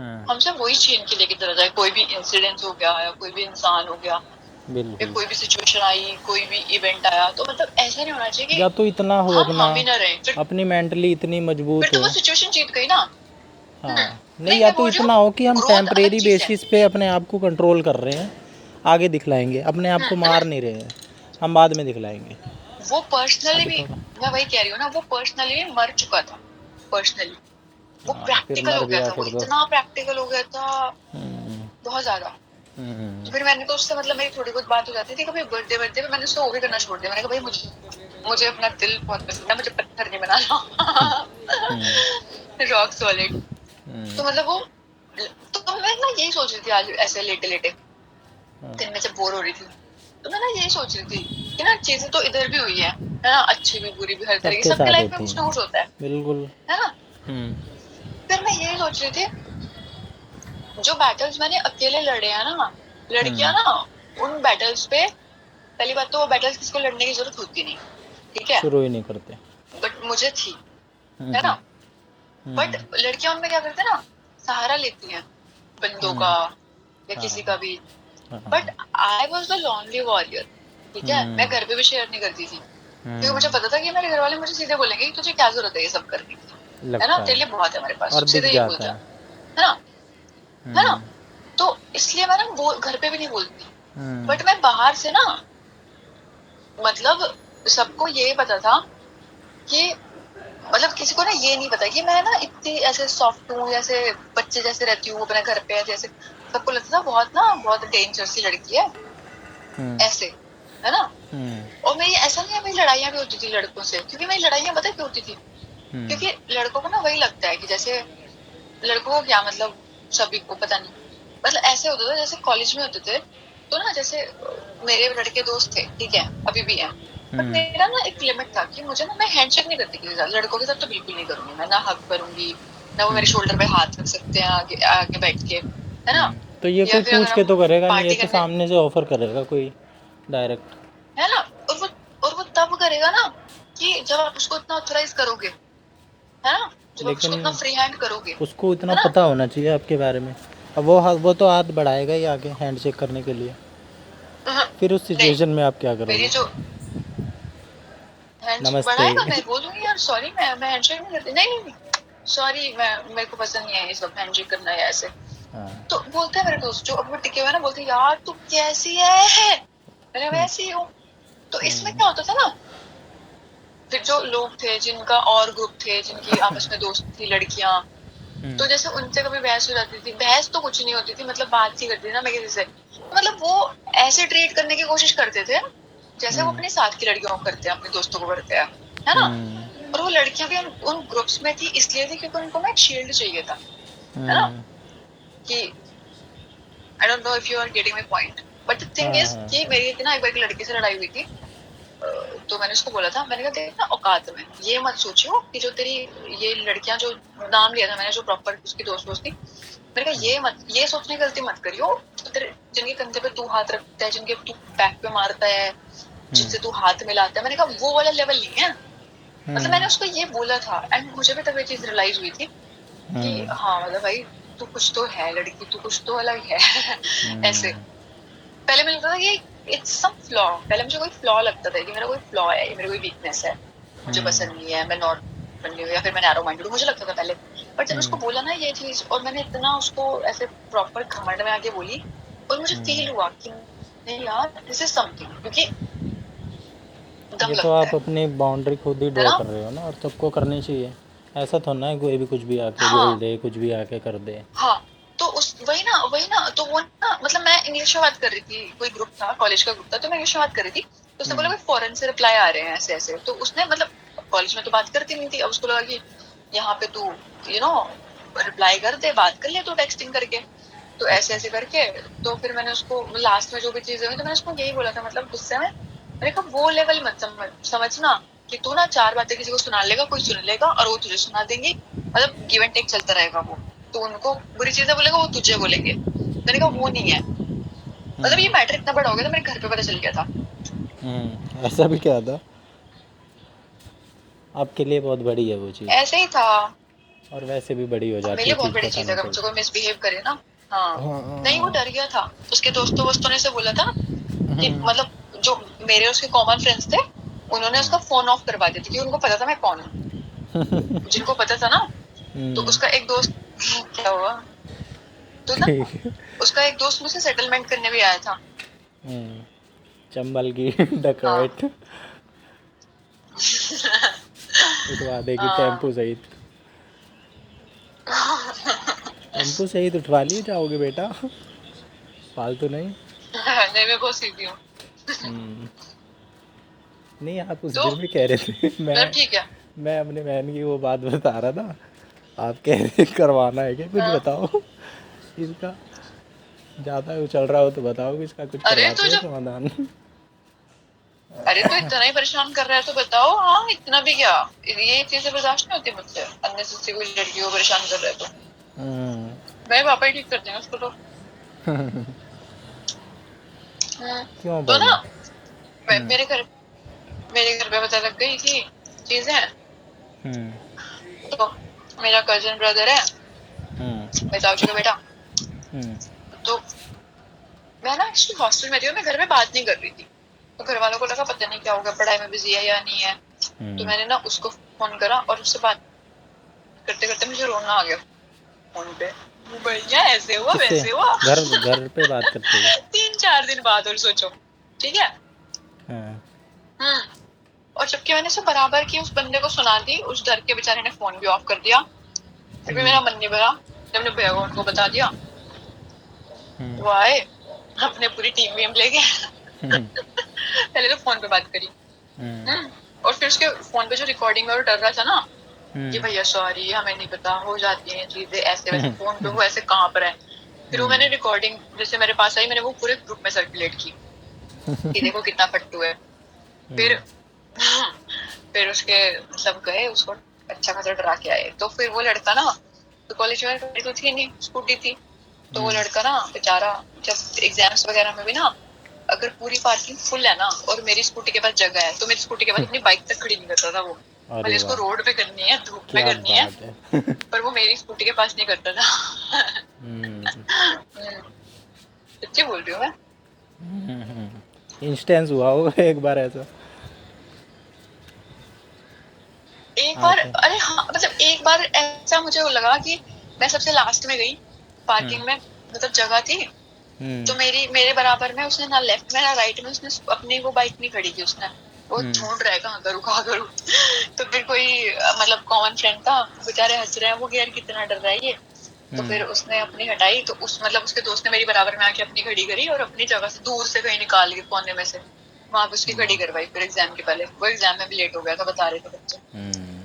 हाँ हमसे वही छीन के लेके चला जाए। कोई भी इंसिडेंट हो गया या कोई भी इंसान हो गया या बिल्कुल। कोई भी सिचुएशन आई, कोई भी इवेंट आया, तो मतलब ऐसा नहीं होना चाहिए या कि तो इतना हो अपना, हम ही ना रहे। अपनी मेंटली इतनी फिर मजबूत तो हो। वो सिचुएशन जीत गई ना। हाँ नहीं, नहीं, या मैं तो बोल रही इतना हो कि हूँ हम ग्रोथ अलग टेम्परेरी चीज है। बेसिस पे अपने आप को कंट्रोल कर रहे हैं, आगे दिखलाएंगे, अपने आप को तो मैं मार नहीं रहे हैं, हम बाद में दिखलाएंगे। वो पर्सनली अभी भी, थोड़ा, मैं वही कह रही हूँ ना, वो पर्सनली भी मर चुका था। पर्सनली वो हाँ फिर प्रैक्टिकल मर हो गया गया था, वो फिर तो। इतना प्रैक्टिकल हो गया था, हम्म, बहुत ज्यादा। तो हम्म, फिर मैंने तो उससे मतलब मेरी थोड़ी बहुत बात हो जाती थी कभी बर्थडे बर्थडे पे, मैंने उससे वो भी करना छोड़ दिया। मैंने कहा भाई मुझे अपना दिल बहुत पसंद है, मुझे पत्थर नहीं बनाना। हम्म, रॉक सॉलिड। हम्म, तो मतलब वो, तो मैं ना यही सोच रही थी आज ऐसे लेटे लेटे हाँ, दिन में, जब बोर हो रही थी, तो मैं ना यही सोच रही थी कि ना चीजें तो इधर भी हुई है ना, अच्छी भी बुरी भी, हर तरह की सबके सबके साथ लाइफ में होती कुछ ना हैं। कुछ होता बिल्कुल। है ना। हम्म, फिर मैं यही सोच रही थी, जो बैटल्स मैंने अकेले लड़े हैं ना, लड़कियां हम्म, ना उन बैटल्स पे, पहली बात तो वो बैटल्स किसको लड़ने की जरूरत होती नहीं, ठीक है, शुरू ही नहीं करते। बट मुझे थी, हम्म, है ना। बट हम्म, लड़कियां उनमें क्या करती है ना, सहारा लेती हैं बंदों का हम्म, या हाँ किसी का भी। हाँ बट हाँ, I was the lonely warrior, ठीक है। मैं हम्म, घर पे भी शेयर नहीं करती थी, क्योंकि मुझे हम्म, पता था कि मेरे घर वाले मुझे सीधे बोलेंगे कि तुझे क्या जरूरत है ये सब करने की, है ना, लगता तेरे है लिए बहुत है हमारे पास, और दिख सीधे ये बोल जाता जा, है। है ना, है ना। हम्म, तो इसलिए मैं ना वो घर पे भी नहीं बोलती। हम्म, बट मैं बाहर से ना, मतलब सबको ये पता था कि, मतलब किसी को ना ये नहीं पता कि मैं ना इतनी ऐसे सॉफ्ट हूँ, ऐसे बच्चे जैसे रहती हूँ अपने घर पे, ऐसे ऐसे सबको लगता था बहुत ना, बहुत डेंजर सी लड़की है हम्म, ऐसे, है ना। हम्म, और मेरी ऐसा नहीं है, मेरी लड़ाइयाँ भी होती थी लड़कों से, क्योंकि मेरी लड़ाइयाँ पता है क्यों होती थी, हम्म, क्योंकि लड़कों को ना वही लगता है कि जैसे, लड़कों को क्या मतलब, सभी को पता नहीं, मतलब ऐसे होता था जैसे कॉलेज में होते थे, तो ना जैसे मेरे लड़के दोस्त थे, ठीक है, अभी भी है। बट हम्म, मेरा ना एक लिमिट था कि मुझे ना, मैं हैंडशेक नहीं करती किसी के साथ, लड़कों के साथ तो बिल्कुल नहीं करूंगी मैं, ना हक करूंगी, ना वो मेरे हम्म, शोल्डर पे हाथ रख सकते हैं आगे आगे बैठ के, है ना। तो ये या कोई फिर पूछ अगर के हम तो करेगा नहीं, ये पार्टी तो करने, सामने से ऑफर करेगा कोई डायरेक्ट। है ना, और वो तब करेगा ना कि जब आप उसको इतना ऑथराइज करोगे, है ना, जब आप उसको इतना लेकिन फ्री हैंड करोगे, उसको इतना है ना। पता होना चाहिए आपके बारे में। अब वो तो हाथ बढ़ाएगा ही आगे हैंडशेक करने के लिए, फिर उस नहीं, सिचुएशन में आप क्या मेरी करोगे? जो हैंड नमस्ते। बढ़ाएगा, मैं बोलूंगी यार सॉरी, मैं हैंडशेक नहीं करती, नहीं नहीं, सॉरी, मैं, मेरे को पसंद नहीं है ये सब हैंडशेक करना या ऐसे। हाँ। तो बोलते हैं मेरे दोस्त जो अब वो टिके हुए हैं ना, बोलते हैं यार तू कैसी है, मैंने हम्म, वैसी हूँ। तो इसमें हम्म, क्या होता था ना, फिर जो लोग थे जिनका और ग्रुप थे, जिनकी आपस में दोस्त थी लड़कियां, हम्म, तो जैसे उनसे कभी बहस हो जाती थी, बहस तो कुछ नहीं होती थी, मतलब बात ही करती थी ना मैं किसी से, तो मतलब वो ऐसे ट्रीट करने की कोशिश करते थे जैसे वो हम्म, अपने साथ की लड़कियों को करते हैं, अपने दोस्तों को करते हैं, है ना। हम्म, और वो लड़कियां भी उन ग्रुप्स में थी इसलिए थी क्योंकि उनको ना एक शील्ड चाहिए था, है ना, हम्म, कि I don't know if you are getting my point. But the thing हाँ इज हाँ, कि मेरी इतना एक बार एक लड़की से लड़ाई हुई थी, तो मैंने उसको बोला था, मैंने कहा देख ना, औकात में ये मत सोचियो कि जो तेरी ये लड़कियां, जो नाम लिया था मैंने, जो प्रॉपर उसकी दोस्त दोस्त थी, मैंने कहा ये सोचने की गलती मत करियो, तेरे जिनके कंधे पे तू हाथ रखता है, जिनके तू बैक पे मारता है, हम्म, जिनसे तू हाथ मिलाता है, मैंने कहा वो वाला लेवल नहीं है। मतलब मैंने हम्म, उसको ये बोला था, एंड मुझे भी तब ये चीज रियलाइज हुई थी कि हम्म, हाँ मतलब भाई, तू कुछ तो है लड़की, तू कुछ तो अलग है। ऐसे हम्म, पहले मुझे लगता था कि इट्स सम फ्लॉ, पहले मुझे कोई फ्लॉ लगता था कि मेरा कोई फ्लॉ है, ये मेरी कोई वीकनेस है, मुझे हम्म, पसंद नहीं है, मैं नॉट फ्रेंडली हूँ या फिर मैं नैरो माइंडेड हूँ, मुझे लगता था पहले। बट जब उसको हम्म, बोला ना ये चीज, और मैंने इतना उसको ऐसे प्रॉपर घमंड में आके बोली, और मुझे फील हम्म। हुआ कि नहीं यार, दिस इज समथिंग, क्योंकि दम ये तो लगता आप अपनी बाउंड्री खुद ही है ड्रॉ ना। कर रहे हो ना, और सबको करनी चाहिए। ऐसा तो ना है कोई भी कुछ भी आके बोल हाँ दे, कुछ भी आके कर दे। हाँ, तो उस वही ना तो वो ना, मतलब मैं इंग्लिश में बात कर रही थी, कोई ग्रुप था, कॉलेज का ग्रुप था, तो मैं इंग्लिश में बात कर रही थी, तो उसने बोला हम्म, कोई फॉरेन से रिप्लाई आ रहे हैं ऐसे ऐसे, तो उसने मतलब कॉलेज में तो बात करती नहीं थी, अब उसको लगा कि यहाँ पे तू यू नो रिप्लाई कर दे, बात कर ले तू टेक्सटिंग करके, तो ऐसे अच्छा। ऐसे करके। तो फिर मैंने उसको लास्ट में जो भी चीजें हुई, तो मैंने उसको यही बोला था, मतलब गुस्से में, मैंने कहा वो लेवल मत समझना कि तू ना चार बातें किसी को सुना लेगा, कोई सुन लेगा और वो तुझे सुना देंगी, मतलब गिव एंड टेक चलता रहेगा वो, तो उनको बुरी चीजें बोलेगा, वो तुझे बोलेंगे। मैंने कहा वो नहीं है, मतलब ये हम्म, मैटर इतना बड़ा हो गया था, मेरे घर पे पता चल गया था। ऐसा भी क्या था? आपके लिए बहुत बड़ी है वो चीज़। ऐसे ही था, और वैसे भी बड़ी हो मेरे जाती लिए है, बहुत चीज़ बड़ी पता चीज है नहीं अगर मुझे चलती। कोई मिसबिहेव करे ना। हाँ। नहीं, वो हाँ। डर गया था। उसके दोस्तों वोस्तों ने से बोला था कि हम्म, मतलब जो मेरे उसके कॉमन फ्रेंड्स थे, उन्होंने उसका हम्म, फोन ऑफ करवा दिया था, क्योंकि उनको पता था मैं कौन हूँ। जिनको पता था ना, तो हम्म, उसका एक दोस्त क्या हुआ, तो ना ठीक है। उसका एक दोस्त मुझसे सेटलमेंट करने भी आया था। हम्म, चंबल की हाँ। डकैत उठवा देगी हाँ। टेम्पू सहित। टेम्पू सहित उठवा लिए जाओगे बेटा, फालतू नहीं। नहीं, मैं बहुत सीधी हूँ। हम्म, नहीं आप उस तो दिन भी कह रहे थे मतलब ठीक है। मैं अपने बहन की वो बात बता रहा था, आप कह रहे थे करवाना है क्या, कुछ हाँ। बताओ इसका, ज़्यादा वो चल रहा हो तो बताओ कि इसका कुछ अरे तो करवाते हैं जब समाधान। अरे तो इतना ही परेशान कर रहा है तो बताओ, हाँ इतना भी क्या। ये चीजें बर्दाश्त नहीं होती मुझसे, अननेसेसरी कोई लड़की को परेशान कर रहा है तो हम्म, मेरे पापा ही ठीक कर देंगे उसको तो। हम्म। क्यों तो ना पापा? मैं हम्म, मेरे घर पे पता लग गई थी चीजें। हम्म, तो मेरा कजन ब्रदर है, हम्म, मेरे ताऊ जी का बेटा। हम्म, तो मैं ना एक्चुअली हॉस्टल में थी और मैं घर में बात नहीं कर रही थी। तो घर वालों को लगा पता नहीं क्या होगा, पढ़ाई में बिजी है या नहीं है। तो हम्म, मैंने ना उसको फोन करा और उससे बात करते करते मुझे रोना आ गया फोन पे। वो भैया ऐसे हुआ किससे? वैसे हुआ। घर घर पे बात करते हुए? 3-4 दिन बाद, और सोचो। ठीक है। हाँ। हम्म। और जबकि मैंने सब बराबर की उस बंदे को सुना दी, उस डर के बेचारे ने फोन भी ऑफ कर दिया। फिर भी हम्म, मेरा मन नहीं भरा। जब मैंने भैया को उनको बता दिया, हम्म, वो आए अपने पूरी टीम वीम लेके। हम्म, पहले तो फोन पे बात करी। हम्म, हम्म। और फिर उसके फोन पे जो रिकॉर्डिंग में वो डर रहा था ना कि हम्म, भैया सॉरी हमें नहीं पता, हो जाती हैं चीजें ऐसे वैसे, हम्म, फोन पे वो ऐसे कांप रहा है। फिर वो हम्म, मैंने रिकॉर्डिंग जैसे मेरे पास आई, मैंने वो पूरे ग्रुप में सर्कुलेट की कि देखो कितना फट्टू है। हम्म, फिर फिर उसके सब गए उसको अच्छा खासा डरा के आए। तो फिर वो लड़का ना, तो कॉलेज में गाड़ी तो थी नहीं, स्कूटी थी। तो वो हम्म, लड़का ना बेचारा, जब एग्जाम्स वगैरह में भी ना, अगर पूरी पार्किंग फुल है ना और मेरी स्कूटी के पास जगह है, तो मेरी स्कूटी के पास अपनी बाइक तक खड़ी नहीं करता था वो। भले अरे इसको वाह, रोड पे करनी है, धूप में क्या करनी है, बात है। पर वो मेरी स्कूटी के पास नहीं करता था। हम्म, सच्ची बोल रही हूँ मैं। इंस्टेंस हुआ होगा एक बार ऐसा एक बार, आपको? अरे हाँ मतलब एक बार ऐसा मुझे वो लगा कि मैं सबसे लास्ट में गई हम्म, पार्किंग में, मतलब जगह थी। हम्म, तो मेरे बराबर में उसने ना लेफ्ट में ना राइट में, उसने अपनी वो बाइक नहीं खड़ी की उसने। वो हम्म, ढूंढ रहा है कहाँ करूँ कहाँ करूँ। तो फिर कोई मतलब कॉमन फ्रेंड था, बेचारे हंस रहे हैं वो कि यार कितना डर रहा है ये। तो हम्म, फिर उसने अपनी हटाई, तो उस मतलब उसके दोस्त ने मेरी बराबर में आके अपनी खड़ी करी और अपनी जगह से दूर से कहीं निकाल के कोने में से वहां पे उसकी खड़ी करवाई। फिर एग्जाम के पहले वो एग्जाम में भी लेट हो गया था, बता रहे थे बच्चे। हम्म,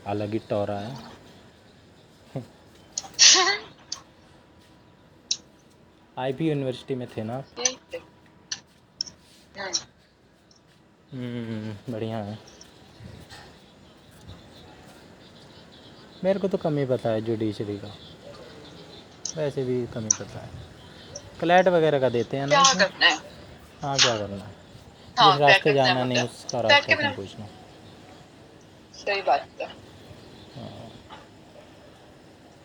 अलग ही टोरा है। आईपी यूनिवर्सिटी में थे ना? ठीक है। बढ़िया है। मेरे को तो कम ही पता है जुडिशरी का, वैसे भी कम ही पता है। क्लैट वगैरह का देते हैं ना क्या उसमें। करना है। हाँ, क्या करना है, हाँ, जिस फ्लैट का रास्ते एग्जाम जाना होता नहीं है। उसका फ्लैट रास्ता के तुम बिना, पूछना। सही बात है।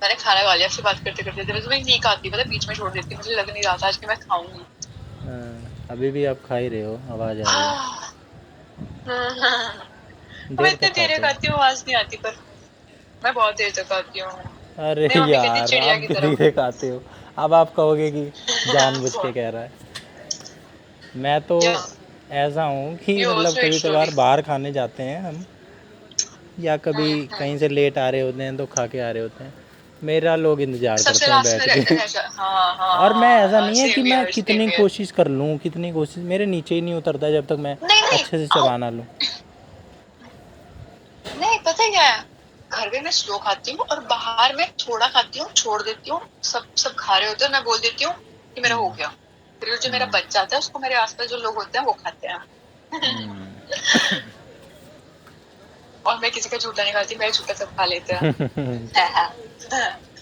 मैंने खाना खा लिया आपसे बात करते करते, जब मुझे नींद आती है, मतलब बीच में छोड़ देती हूँ, मुझे लग नहीं रहा था आज कि मैं खाऊंगी। अभी भी आप खा ही रहे हो, आवाज़ आ रही है। हाँ। मैं देर इतने तक धीरे खाते हो? खाती हूँ, आवाज नहीं आती, पर मैं बहुत देर तक खाती हूँ। अरे मेरी मम्मी कहती है यार, आप चिड़िया की भी तरह। धीरे खाते हो। अब आप कहोगे कि जानबूझ के कह रहा है। मैं तो क्या। ऐसा हूँ कि यो मतलब स्वीट कभी स्टोरी। कभार बाहर खाने जाते हैं हम, या कभी कहीं से लेट आ रहे होते हैं तो खा के आ रहे होते हैं, मेरा लोग इंतज़ार सबसे करते हैं लास्ट में बैठ के। हाँ हाँ और मैं हाँ ऐसा हाँ, नहीं है कि सेम मैं ईयर सेम कितनी ईयर। कोशिश कर लूँ, कितनी कोशिश मेरे नीचे ही नहीं उतरता जब तक मैं नहीं नहीं अच्छे से आओ, चबा ना लूँ। नहीं पता है क्या है, घर में मैं स्लो खाती हूँ और बाहर में थोड़ा खाती हूँ, छोड़ देती हूँ। सब सब खा रहे होते हैं, मैं बोल देती हूँ कि मेरा हो गया। फिर जो मेरा बच जाता है उसको मेरे आसपास जो लोग होते हैं वो खाते हैं। और मैं किसी का झूठा नहीं खाती, मेरा झूठा सब खा लेते हैं।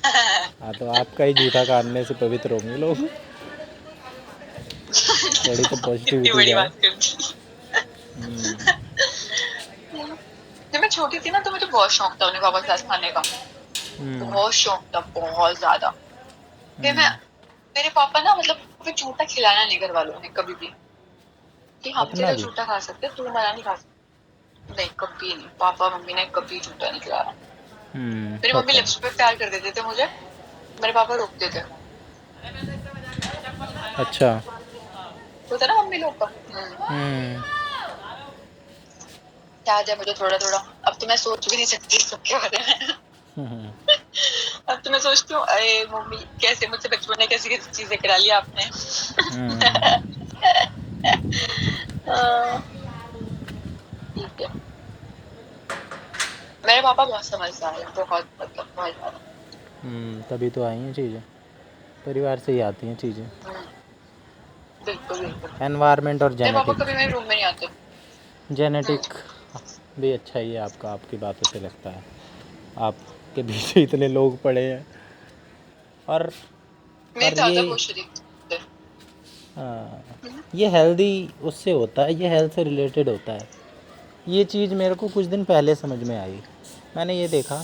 हाँ, तो आपका ही जूठा काटने से पवित्र होंगे लोग। थोड़ी तो इतनी पॉजिटिविटी बड़ी जाए। बात कर दी। जब मैं छोटी थी ना तो मुझे बहुत शौक था उन्हें पापा के साथ खाने का, बहुत शौक था, बहुत ज्यादा। फिर मैं, मेरे पापा ना मतलब कभी झूठा खिलाना नहीं घर वालों ने कभी भी, कि हम अपना तेरा भी। झूठा खा सकते तू हमारा नहीं खा सकता, नहीं कभी नहीं, पापा मम्मी ने कभी झूठा नहीं खिलाया। मेरी मम्मी होता है। लिप्स पे प्यार कर देते थे मुझे, मेरे पापा रोकते थे। अच्छा। होता ना मम्मी लोग का। हम्म। याद है मुझे थोड़ा थोड़ा, अब तो मैं सोच भी नहीं सकती इस सब के बारे में। हम्म। अब तो मैं सोचती हूँ अरे मम्मी कैसे मुझसे बचपन में कैसी कैसी चीजें करा ली आपने। हाँ, ठीक है। मेरे पापा बहुत समझदार है, बहुत मतलब बहुत ज्यादा। तभी तो आई हैं चीज़ें, परिवार से ही आती हैं चीज़ें। बिल्कुल बिल्कुल। एनवायरनमेंट और मेरे पापा जेनेटिक। कभी मेरे रूम में नहीं आते। जेनेटिक भी अच्छा ही है आपका, आपकी बातों से लगता है आपके बीच में इतने लोग पड़े हैं। और मेरे पर दादा ये बहुत शरीफ थे। ये हेल्दी उससे होता है, ये हेल्थ से रिलेटेड होता है। ये चीज़ मेरे को कुछ दिन पहले समझ में आई। मैंने ये देखा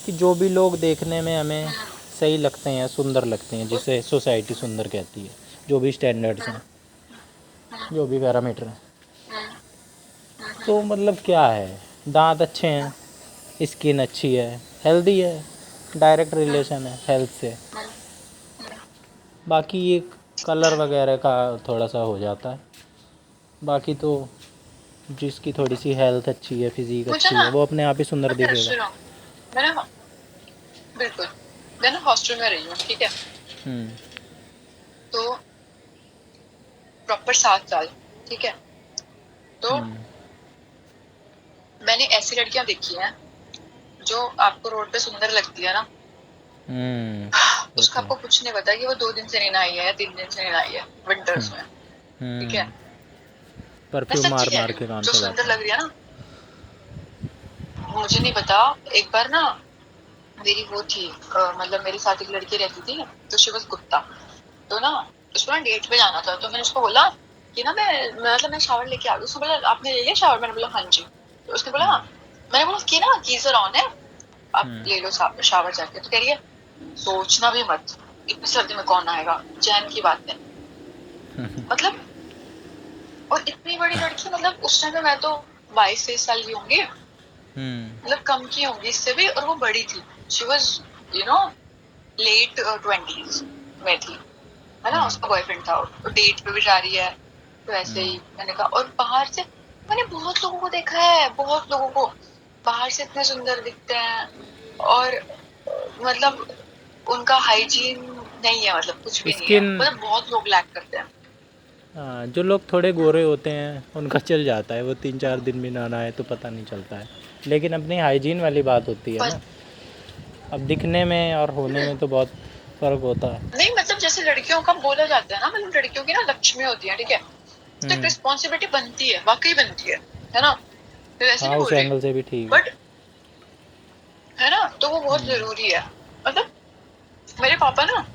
कि जो भी लोग देखने में हमें सही लगते हैं, सुंदर लगते हैं, जिसे सोसाइटी सुंदर कहती है, जो भी स्टैंडर्ड्स हैं, जो भी पैरामीटर हैं, तो मतलब क्या है, दांत अच्छे हैं, स्किन अच्छी है, हेल्दी है, डायरेक्ट रिलेशन है हेल्थ से। बाकी ये कलर वगैरह का थोड़ा सा हो जाता है, बाकी तो जिसकी थोड़ी सी हेल्थ अच्छी है, फिजिक मुझे अच्छी ना, है, वो अपने आप ही सुंदर मैं तेरा दिखेगा। सुनो, मैं ना, बिल्कुल, मैं ना हॉस्टल में रही हूँ, ठीक है। हम्म। तो प्रॉपर 7 साल, ठीक है। तो मैंने ऐसी लड़कियां देखी हैं जो आपको रोड पे सुंदर लगती है ना, उसका होती है। आपको कुछ नहीं पता कि वो 2 दिन से नहीं नहाई है या 3 दिन से नहीं नहाई है विंटर्स में, ठीक है। मैं परफ्यूम सच्ची मार कह मार रही के हूँ, काम जो सुंदर चलाते हैं। लग रही है ना, मुझे नहीं पता। एक बार ना मेरी वो थी, मतलब मेरे साथ एक लड़की रहती थी, तो शी वाज गुप्ता। तो ना उसको ना डेट पे जाना था, तो मैंने उसको बोला कि ना मैं शावर लेके आ गई। उसने बोला आपने ले लिया शावर? मैंने बोला हाँ जी। तो उसने बोला हाँ। मैंने बोला कि ना गीजर ऑन है, आप ले लो शावर जाके। तो कह रही है सोचना भी मत, इतनी सर्दी में कौन आएगा, चैन की बात है। मतलब, और इतनी बड़ी लड़की, मतलब उस टाइम में मैं तो 22-23 साल की होंगी, मतलब कम की होंगी इससे भी, और वो बड़ी थी। She was you know late 20s में थी, है ना। उसका बॉयफ्रेंड था, वो डेट पे भी जा रही है। तो ऐसे ही मैंने कहा, और बाहर से मैंने बहुत लोगों को देखा है, बहुत लोगों को बाहर से इतने सुंदर दिखते हैं, और मतलब उनका हाइजीन नहीं है, मतलब कुछ भी नहीं है, स्किन। मतलब बहुत लोग लैक करते हैं। जो लोग थोड़े गोरे होते हैं उनका चल जाता है, वो 3-4 दिन भी ना नहाए तो पता नहीं चलता है, लेकिन अपनी हाइजीन वाली बात होती है पर ना। अब दिखने में और होने में तो बहुत फ़र्क होता है। नहीं, मतलब जैसे लड़कियों का बोला जाता है ना, मतलब लड़कियों की ना लक्ष्मी होती है, ठीक है। तो एक रिस्पॉन्सिबिलिटी बनती है, वाकई बनती है ना। तो ऐसे हाँ, नहीं उस बोल रही, एंगल से भी ठीक है। बट है ना, तो वो बहुत जरूरी है। मतलब मेरे पापा ना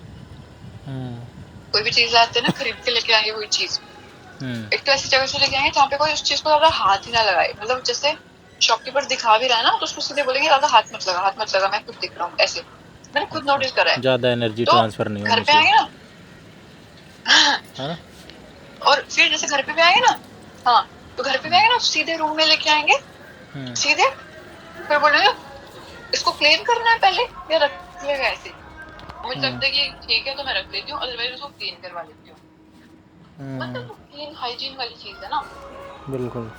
कोई भी चीज लाते हैं ना, खरीद के लेके आएंगे वही चीज। एक तो ऐसी जगह से लेके आएंगे जहाँ पे कोई उस चीज को ज्यादा हाथ ही ना लगाए, मतलब जैसे शॉपकीपर दिखा भी रहा है ना, तो उसको सीधे बोलेंगे ज्यादा हाथ मत लगा, हाथ मत लगा, मैं खुद दिख रहा हूँ, ऐसे मैंने खुद अच्छा, नोटिस करा है। ज़्यादा एनर्जी तो ट्रांसफ़र नहीं घर होनी पे चाहिए, आएंगे ना, है ना। और फिर जैसे घर पे भी आएंगे ना, हाँ, तो घर पे भी आएंगे ना, सीधे रूम में लेके आएंगे, सीधे, फिर बोलेंगे इसको क्लीन करना है पहले या रख लेगा ऐसे। मुझे लगता है कि ठीक है तो मैं रख लेती हूँ, अदरवाइज उसको क्लीन करवा लेती हूँ। मतलब वो क्लीन हाइजीन वाली चीज है ना, बिल्कुल।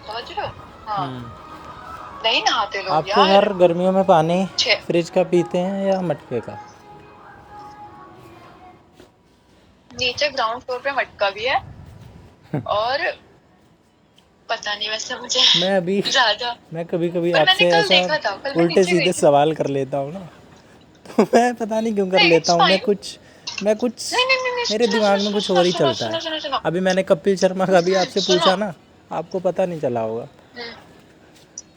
समझ रहे हो। हाँ, नहीं नहाते लोग आपके यार। घर गर्मियों में पानी छे फ्रिज का पीते हैं या मटके का? नीचे ग्राउंड फ्लोर पे मटका भी है, और पता नहीं वैसे मुझे मैं अभी ज्यादा, मैं कभी कभी पर मैंने आपसे कल ऐसा देखा था, कल मैं उल्टे नीचे गई सीधे थी। सवाल कर लेता हूँ ना, तो मैं पता नहीं क्यों कर नहीं लेता इट्स हूँ। फाइन। मैं कुछ नहीं नहीं नहीं नहीं, मेरे सुनो दिमाग सुनो में सुनो कुछ सुनो और ही सुनो चलता है। सुनो सुनो सुनो। अभी मैंने कपिल शर्मा का भी आपसे सुनो पूछा ना, आपको पता नहीं चला होगा,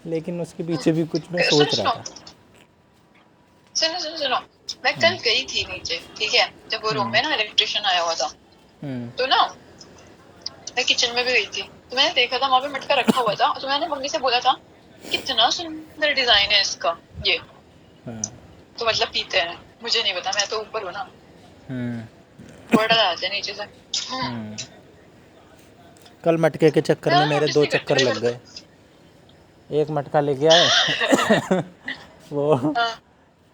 लेकिन उसके पीछे भी कुछ मैं सुनो सोच रहा सुनो था। सुनो सुनो सुनो। मैं कल गई थी नीचे, ठीक है, जब वो रूम में ना इलेक्ट्रिशियन आया हुआ था, तो ना मैं किचन में भी गई थी, तो मैंने देखा था वहां पे मटका रखा हुआ था, तो मैंने मम्मी से बोला था कितना सुंदर डिजाइन है इसका ये। हाँ। तो मतलब पीते हैं, मुझे नहीं पता, मैं तो ऊपर हूँ ना, हम्म। बड़ा आते हैं नीचे से। हम्म। कल मटके के चक्कर मैं में मेरे नोटिस 2 नहीं करती चक्कर मेरे लग घर पे। गए। एक मटका लेके आए वो हाँ,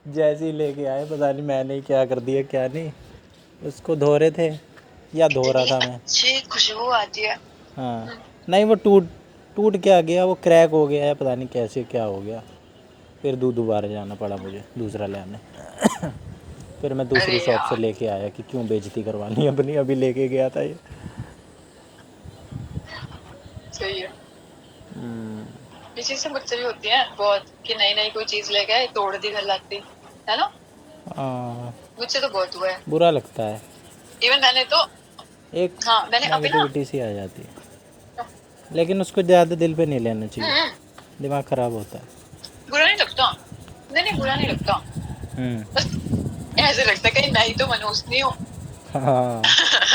जैसे ही लेके आए, पता नहीं मैंने ही क्या कर दिया क्या नहीं, उसको धो रहे थे या धो रहा इतनी था मैं। अच्छी खुशबू आती है। हाँ। नहीं, वो टूट टूट क्या गया, वो क्रैक हो गया है, पता नहीं कैसे क्या हो गया। फिर दोबारा जाना पड़ा मुझे दूसरा लेने। फिर मैं अरे दूसरी शॉप से यार लेके आया कि क्यों बेइज्जती करवानी अपनी, अभी लेके गया था ये। सही है। ये चीज से मुझसे भी होती है बहुत, कि नई नई कोई चीज ले गए, तोड़ दी घर लाती, है ना। हाँ, मुझसे तो बहुत हुआ है। बुरा लगता है। इवन मैंने तो, एक हाँ मैंने अभी ना, नेगेटिविटी सी आ जाती है, लेकिन उसको ज़्यादा दिल पे नहीं लेना चाहिए, हम्म, दिमाग ख़राब होता है। बुरा नहीं लगता, नहीं नहीं बुरा नहीं लगता, हम्म। बस ऐसे लगता है कहीं मैं ही तो मनहूस नहीं हूँ। हाँ।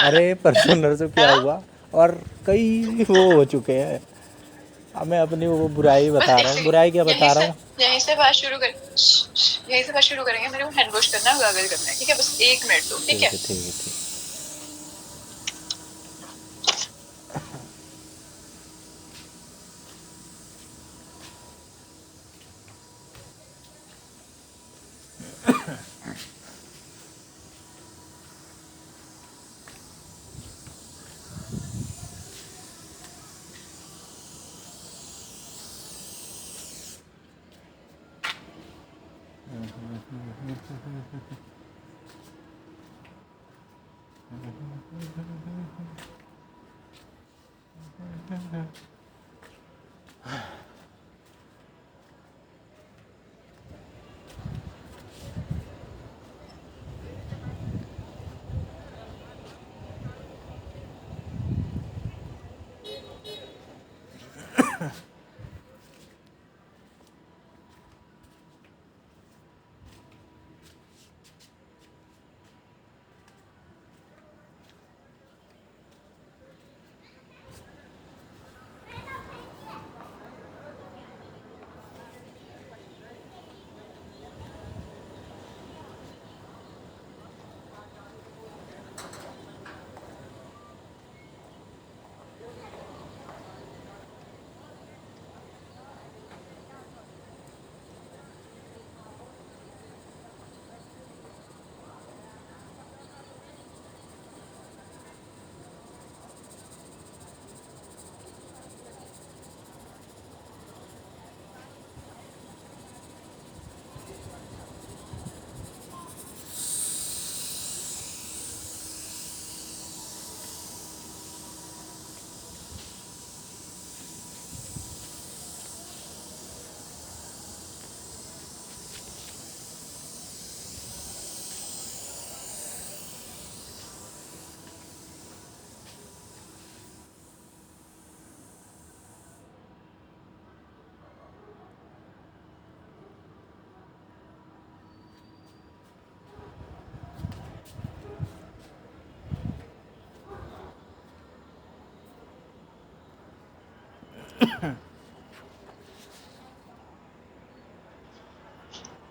अरे परसों नरसों है क्या ना। हुआ, और कई वो हो चुके हैं। अब मैं अपनी वो बुराई बस बता एक रहा हूँ, सेकंड, बुराई क्या यहीं बता रहा से हूँ। यहीं से बात शुरू कर, यहीं से बात शुरू करेंगे। मेरे को हैंड वॉश करना है, गागल करना है, ठीक है, बस 1 मिनट दो, ठीक ठीक है। है, ठीक है, ठीक।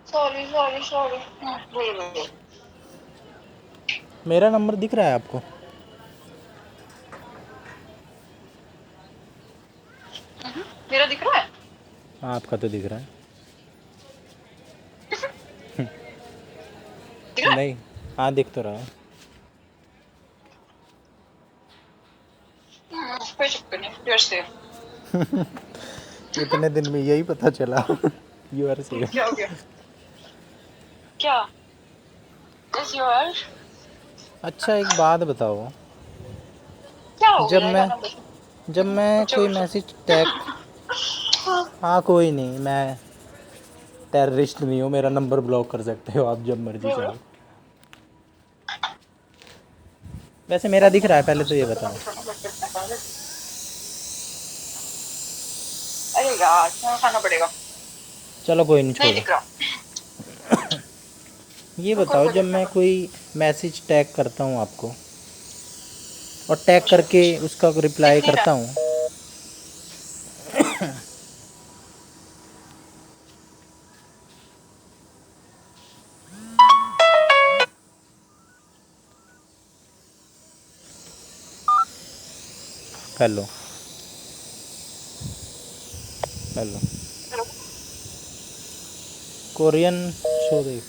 सॉरी सॉरी सॉरी, बोलो बोलो। मेरा नंबर दिख रहा है आपको? मेरा दिख रहा है? हाँ, आपका तो दिख रहा है। दिख रहा है? नहीं। हाँ, दिख तो रहा है। कोई चक्कर नहीं, यू आर सेफ। इतने दिन में यही पता चला यू आर सेफ। क्या हो गया? क्या इज योर? अच्छा, एक बात बताओ, क्या हो जब गया है मैं गाना बस। जब मैं पूछो कोई पूछो। मैसेज टैग, हाँ कोई नहीं, मैं टेररिस्ट नहीं हूँ, मेरा नंबर ब्लॉक कर सकते हो आप जब मर्जी बोलो। चाहो। वैसे मेरा दिख रहा है, पहले तो ये बताओ। अरे यार खाना पड़ेगा। चलो कोई नहीं, नहीं छोड़ो। दिख रहा। ये रुको बताओ, रुको जब देखने मैं दो। कोई मैसेज टैग करता हूँ आपको, और टैग पूछो करके पूछो। उसका दिख रिप्लाई नहीं करता रहा। हूँ, हेलो हेलो कोरियन शो देख